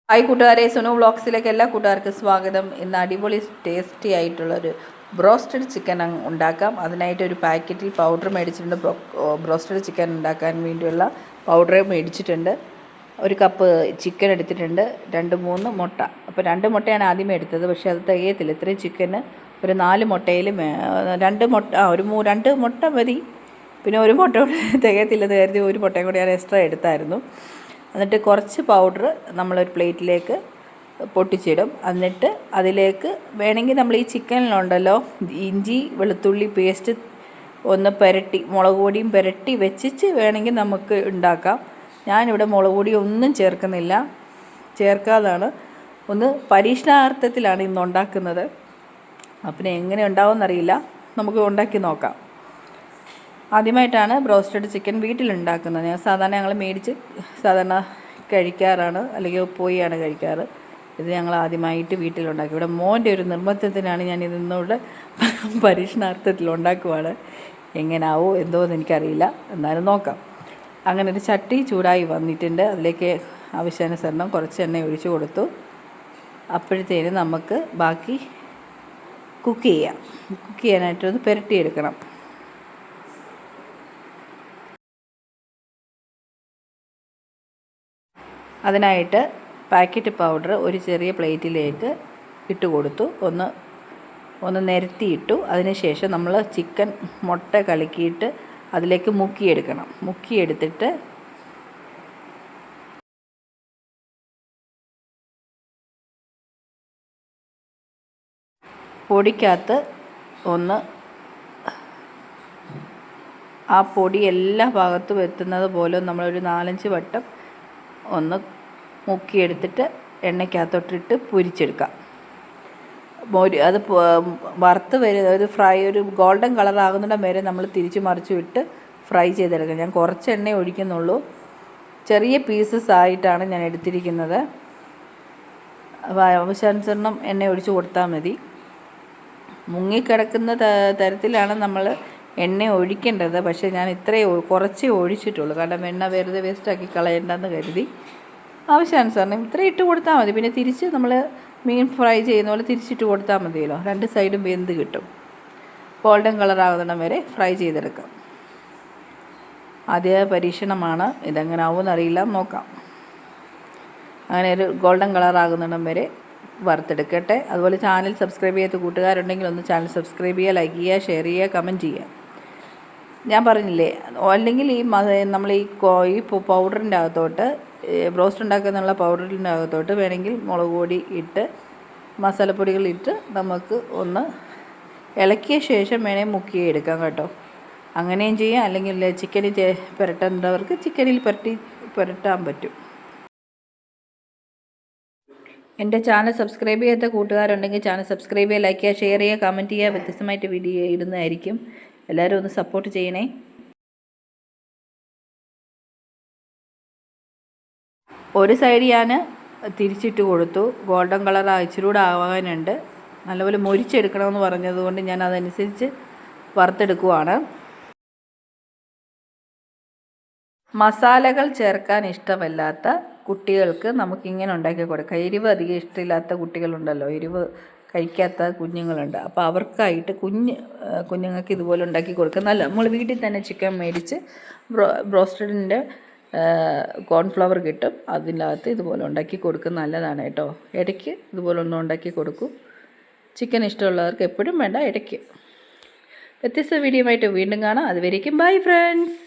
Hi കൂട്ടുകാരെ, സുനു വ്ളോഗ്സിലേക്ക് എല്ലാ കൂട്ടുകാർക്കും സ്വാഗതം. ഇന്ന് അടിപൊളി ടേസ്റ്റി ആയിട്ടുള്ളൊരു ബ്രോസ്റ്റഡ് ചിക്കൻ ഉണ്ടാക്കാം. അതിനായിട്ട് ഒരു പാക്കറ്റിൽ പൗഡർ മേടിച്ചിട്ടുണ്ട്. ബ്രോസ്റ്റഡ് ചിക്കൻ ഉണ്ടാക്കാൻ വേണ്ടിയുള്ള പൗഡർ മേടിച്ചിട്ടുണ്ട്. ഒരു കപ്പ് ചിക്കൻ എടുത്തിട്ടുണ്ട്. 2-3 മുട്ട. അപ്പോൾ 2 മുട്ടയാണ് ആദ്യമേ എടുത്തത്, പക്ഷേ അത് തികയത്തില്ല. ഇത്രയും ചിക്കന് ഒരു 4 മുട്ടയിൽ 2 മുട്ട, 2 മുട്ട മതി. പിന്നെ ഒരു മുട്ട തികയത്തില്ലെന്ന് കരുതി ഒരു മുട്ടയും കൂടി ഞാൻ എക്സ്ട്രാ എടുത്തായിരുന്നു. എന്നിട്ട് കുറച്ച് പൗഡർ നമ്മളൊരു പ്ലേറ്റിലേക്ക് പൊട്ടിച്ചിടും. എന്നിട്ട് അതിലേക്ക് വേണമെങ്കിൽ നമ്മൾ ഈ ചിക്കനിലുണ്ടല്ലോ ഇഞ്ചി വെളുത്തുള്ളി പേസ്റ്റ് ഒന്ന് പുരട്ടി, മുളക് പൊടിയും പുരട്ടി വെച്ചിട്ട് വേണമെങ്കിൽ നമുക്ക് ഉണ്ടാക്കാം. ഞാനിവിടെ മുളക് പൊടി ഒന്നും ചേർക്കാതാണ്. ഒന്ന് പരീക്ഷണാർത്ഥത്തിലാണ് ഇന്ന് ഉണ്ടാക്കുന്നത്. അപ്പം എങ്ങനെ ഉണ്ടാവുമെന്നറിയില്ല, നമുക്ക് ഉണ്ടാക്കി നോക്കാം. ആദ്യമായിട്ടാണ് ബ്രോസ്റ്റഡ് ചിക്കൻ വീട്ടിലുണ്ടാക്കുന്നത്. ഞങ്ങൾ മേടിച്ച് സാധാരണ കഴിക്കാറാണ്, അല്ലെങ്കിൽ പോയാണ് കഴിക്കാറ്. ഇത് ഞങ്ങൾ ആദ്യമായിട്ട് വീട്ടിലുണ്ടാക്കി. ഇവിടെ മോൻ്റെ ഒരു നിർബന്ധത്തിനാണ് ഞാൻ ഇതൊന്നുകൂടെ പരീക്ഷണാർത്ഥത്തിൽ ഉണ്ടാക്കുവാണ്. എങ്ങനെയാവോ എന്തോന്ന് എനിക്കറിയില്ല, എന്നാലും നോക്കാം. അങ്ങനെ ഒരു ചട്ടി ചൂടായി വന്നിട്ടുണ്ട്. അതിലേക്ക് ആവശ്യാനുസരണം കുറച്ച് എണ്ണ ഒഴിച്ച് കൊടുത്തു. അപ്പോഴത്തേനും നമുക്ക് ബാക്കി കുക്ക് ചെയ്യാനായിട്ടൊന്ന് പുരട്ടിയെടുക്കണം. അതിനായിട്ട് പാക്കറ്റ് പൗഡർ ഒരു ചെറിയ പ്ലേറ്റിലേക്ക് ഇട്ട് കൊടുത്തു. ഒന്ന് നിരത്തിയിട്ടു. അതിനുശേഷം നമ്മൾ ചിക്കൻ മുട്ട കലക്കിയിട്ട് അതിലേക്ക് മുക്കിയെടുക്കണം. മുക്കിയെടുത്തിട്ട് പൊടിക്കകത്ത് ആ പൊടി എല്ലാ ഭാഗത്തും എത്തുന്നത് പോലെ നമ്മളൊരു 4-5 വട്ടം ഒന്ന് മുക്കിയെടുത്തിട്ട് എണ്ണയ്ക്കകത്തോട്ടിട്ട് പൊരിച്ചെടുക്കാം. അത് വറുത്ത് ഒരു ഗോൾഡൻ കളറാകുന്നിടം വരെ നമ്മൾ തിരിച്ചു മറിച്ചു വിട്ട് ഫ്രൈ ചെയ്തെടുക്കാം. ഞാൻ കുറച്ച് എണ്ണ ഒഴിക്കുന്നുള്ളൂ. ചെറിയ പീസസ് ആയിട്ടാണ് ഞാൻ എടുത്തിരിക്കുന്നത്. അപ്പോൾ ആവശ്യാനുസരണം എണ്ണ ഒഴിച്ച് കൊടുത്താൽ മതി. മുങ്ങിക്കിടക്കുന്ന തരത്തിലാണ് നമ്മൾ എണ്ണ ഒഴിക്കേണ്ടത്. പക്ഷേ ഞാൻ കുറച്ചേ ഒഴിച്ചിട്ടുള്ളൂ, കാരണം എണ്ണ വെറുതെ വേസ്റ്റാക്കി കളയണ്ടെന്ന് കരുതി. ആവശ്യാനുസരണം ഇത്ര ഇട്ട് കൊടുത്താൽ മതി. പിന്നെ തിരിച്ച് നമ്മൾ മീൻ ഫ്രൈ ചെയ്യുന്ന പോലെ തിരിച്ചിട്ട് കൊടുത്താൽ മതിയല്ലോ. 2 സൈഡും വെന്ത് കിട്ടും. ഗോൾഡൻ കളറാകുന്നിടം വരെ ഫ്രൈ ചെയ്തെടുക്കാം. ആദ്യ പരീക്ഷണമാണ്, ഇതെങ്ങനെ ആവുമെന്നറിയില്ല, നോക്കാം. അങ്ങനെ ഒരു ഗോൾഡൻ കളറാകുന്നിടം വരെ വറുത്തെടുക്കട്ടെ. അതുപോലെ ചാനൽ സബ്സ്ക്രൈബ് ചെയ്യാത്ത കൂട്ടുകാരുണ്ടെങ്കിൽ ഒന്ന് ചാനൽ സബ്സ്ക്രൈബ് ചെയ്യുക, ലൈക്ക് ചെയ്യുക, ഷെയർ ചെയ്യുക, കമൻറ്റ് ചെയ്യുക. ഞാൻ പറഞ്ഞില്ലേ, അല്ലെങ്കിൽ നമ്മൾ ഈ പൗഡറിൻ്റെ അകത്തോട്ട്, ബ്രോസ്റ്റ് ഉണ്ടാക്കാനുള്ള പൗഡറിൻ്റെ അകത്തോട്ട് വേണമെങ്കിൽ മുളക് പൊടി ഇട്ട് മസാലപ്പൊടികളിട്ട് നമുക്ക് ഒന്ന് ഇളക്കിയ ശേഷം വേണമെങ്കിൽ മുക്കിയെടുക്കാം കേട്ടോ. അങ്ങനെയും ചെയ്യാം. അല്ലെങ്കിൽ ചിക്കനിൽ പുരട്ടേണ്ടവർക്ക് ചിക്കനിൽ പുരട്ടാൻ പറ്റും. എൻ്റെ ചാനൽ സബ്സ്ക്രൈബ് ചെയ്യാത്ത കൂട്ടുകാരുണ്ടെങ്കിൽ ചാനൽ സബ്സ്ക്രൈബ് ചെയ്യുക, ലൈക്ക് ചെയ്യുക, ഷെയർ ചെയ്യുക, കമൻറ്റ് ചെയ്യുക. വ്യത്യസ്തമായിട്ട് വീഡിയോ ഇടുന്നതായിരിക്കും. എല്ലാവരും ഒന്ന് സപ്പോർട്ട് ചെയ്യണേ. ഒരു സൈഡ് ഞാൻ തിരിച്ചിട്ട് കൊടുത്തു. ഗോൾഡൻ കളർ ഇച്ചിരൂടെ ആവാനുണ്ട്. നല്ലപോലെ മൊരിച്ചെടുക്കണമെന്ന് പറഞ്ഞതുകൊണ്ട് ഞാൻ അതനുസരിച്ച് വറുത്തെടുക്കുവാണ്. മസാലകൾ ചേർക്കാൻ ഇഷ്ടമല്ലാത്ത കുട്ടികൾക്ക് നമുക്കിങ്ങനെ ഉണ്ടാക്കി കൊടുക്കാം. എരിവ് അധികം ഇഷ്ടമില്ലാത്ത കുട്ടികളുണ്ടല്ലോ, എരിവ് കഴിക്കാത്ത കുഞ്ഞുങ്ങളുണ്ട്. അപ്പോൾ അവർക്കായിട്ട് കുഞ്ഞുങ്ങൾക്ക് ഇതുപോലെ ഉണ്ടാക്കി കൊടുക്കുക. നമ്മൾ വീട്ടിൽ തന്നെ ചിക്കൻ മേടിച്ച് ബ്രോസ്റ്റഡിൻ്റെ കോൺഫ്ലവർ കിട്ടും. അതിനകത്ത് ഇതുപോലെ ഉണ്ടാക്കി കൊടുക്കുക, നല്ലതാണ് കേട്ടോ. ഇടയ്ക്ക് ഇതുപോലെ ഒന്ന് ഉണ്ടാക്കി കൊടുക്കും. ചിക്കൻ ഇഷ്ടമുള്ളവർക്ക് എപ്പോഴും വേണ്ട, ഇടയ്ക്ക്. വ്യത്യസ്ത വീഡിയോയുമായിട്ട് വീണ്ടും കാണാം. അതുവരേക്കും ബൈ ഫ്രണ്ട്സ്.